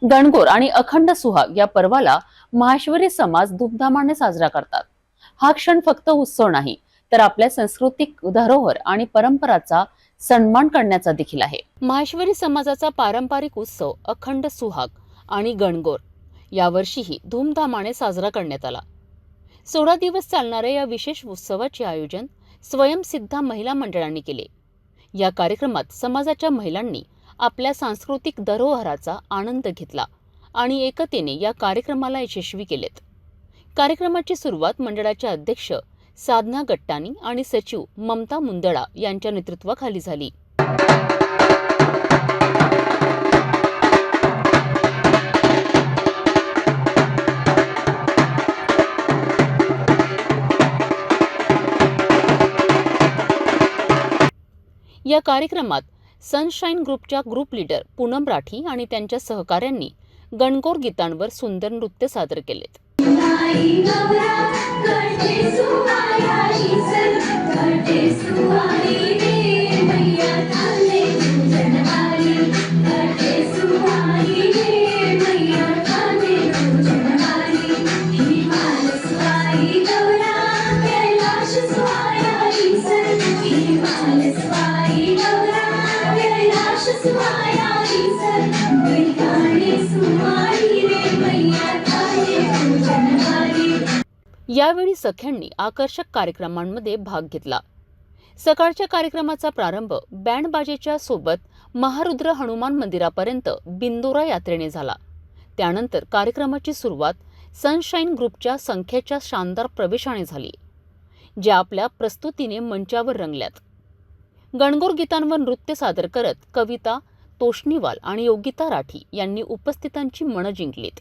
गणगौर आणि अखंड सुहाग या पर्वाला माहेश्वरी समाज धूमधामाने साजरा करतात। हा क्षण फक्त उत्सव नाही, तर आपल्या सांस्कृतिक धरोहर आणि परंपराचा सन्मान करण्याचा देखील आहे। माहेश्वरी समाजाचा पारंपरिक उत्सव अखंड सुहाग आणि गणगौर यावर्षीही धूमधामाने साजरा करण्यात आला। 16 दिवस चालणाऱ्या या विशेष उत्सवाचे आयोजन स्वयंसिद्धा महिला मंडळांनी केले। या कार्यक्रमात समाजाच्या महिलांनी आपल्या सांस्कृतिक धरोहराचा आनंद घेतला आणि एकतेने या कार्यक्रमाला यशस्वी केलेत। कार्यक्रमाची सुरुवात मंडळाच्या अध्यक्ष साधना गट्टानी आणि सचिव ममता मुंदडा यांच्या नेतृत्वाखाली झाली। या कार्यक्रमात सनशाईन ग्रुपच्या ग्रुप लीडर पूनम राठी आणि त्यांच्या सहकाऱ्यांनी गणगौर गीतांवर सुंदर नृत्य सादर केलेत। यावेळी सख्यांनी आकर्षक कार्यक्रमांमध्ये भाग घेतला। सकाळच्या कार्यक्रमाचा प्रारंभ बँड बाजेच्या सोबत महारुद्र हनुमान मंदिरापर्यंत बिंदोरा यात्रेने झाला। त्यानंतर कार्यक्रमाची सुरुवात सनशाईन ग्रुपच्या संख्येच्या शानदार प्रवेशाने झाली, ज्या आपल्या प्रस्तुतीने मंचावर रंगल्यात। गणगौर गीतांवर नृत्य सादर करत कविता तोष्णीवाल आणि योगिता राठी यांनी उपस्थितांची मनं जिंकलीत।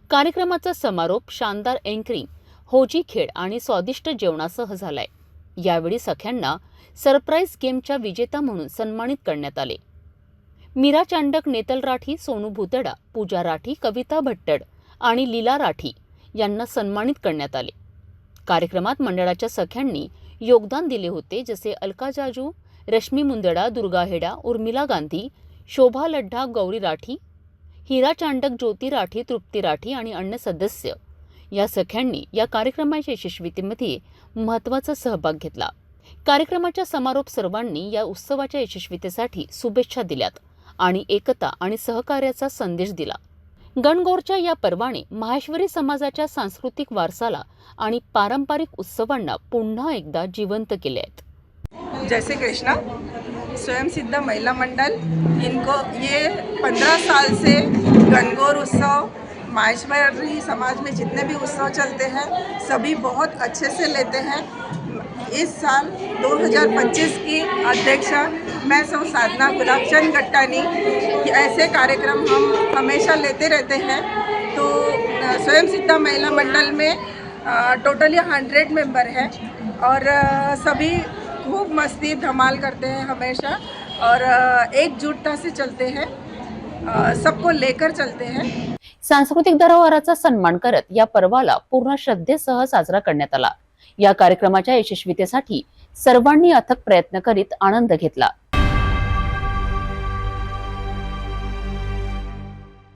कार्यक्रमाचा समारोप शानदार एंकरिंग, होजी खेळ आणि स्वादिष्ट जेवणासह झालाय। यावेळी सख्यांना सरप्राईज गेमच्या विजेता म्हणून सन्मानित करण्यात आले। मीरा चांडक, नेतल राठी, सोनू भुतडा, पूजा राठी, कविता भट्टड आणि लीला राठी यांना सन्मानित करण्यात आले। कार्यक्रमात मंडळाच्या सख्यांनी योगदान दिले होते, जसे अलका जाजू, रश्मी मुंदडा, दुर्गा हेडा, उर्मिला गांधी, शोभा लड्ढा, गौरी राठी, हिरा चांडक, ज्योती राठी, तृप्ती राठी आणि अन्य सदस्य या सख्यांनी या कार्यक्रमाच्या यशस्वीतेमध्ये महत्त्वाचा सहभाग घेतला। कार्यक्रमाच्या समारोप सर्वांनी या उत्सवाच्या यशस्वीतेसाठी शुभेच्छा दिल्यात आणि एकता आणि सहकार्याचा संदेश दिला। गणगौरच्या या पर्वाने माहेश्वरी समाजाच्या सांस्कृतिक वारसाला आणि पारंपरिक उत्सवांना पुन्हा एकदा जिवंत केले आहेत। जय श्री कृष्णा। स्वयंसिद्धा महिला मंडल इनको ये 15 साल से गणगौर उत्सव, माहेश्वरी समाज में जितने भी उत्सव चलते हैं सभी बहुत अच्छे से लेते हैं। इस साल 2025 की अध्यक्षा मैं सौ साधना गुलाबचंद गट्टानी। ऐसे कार्यक्रम हम हमेशा लेते रहते हैं। तो स्वयंसिद्धा महिला मंडल में टोटली 100 मेंबर हैं और सभी खूब मस्ती धमाल करते हैं हमेशा और एकजुटता से चलते हैं, सबको लेकर चलते हैं। सांस्कृतिक धरोहराचा सन्मान करत या पर्वाला पूर्ण श्रद्धेसह साजरा करण्यात आला। या कार्यक्रमाच्या यशस्वीतेसाठी सर्वांनी अथक प्रयत्न करीत आनंद घेतला।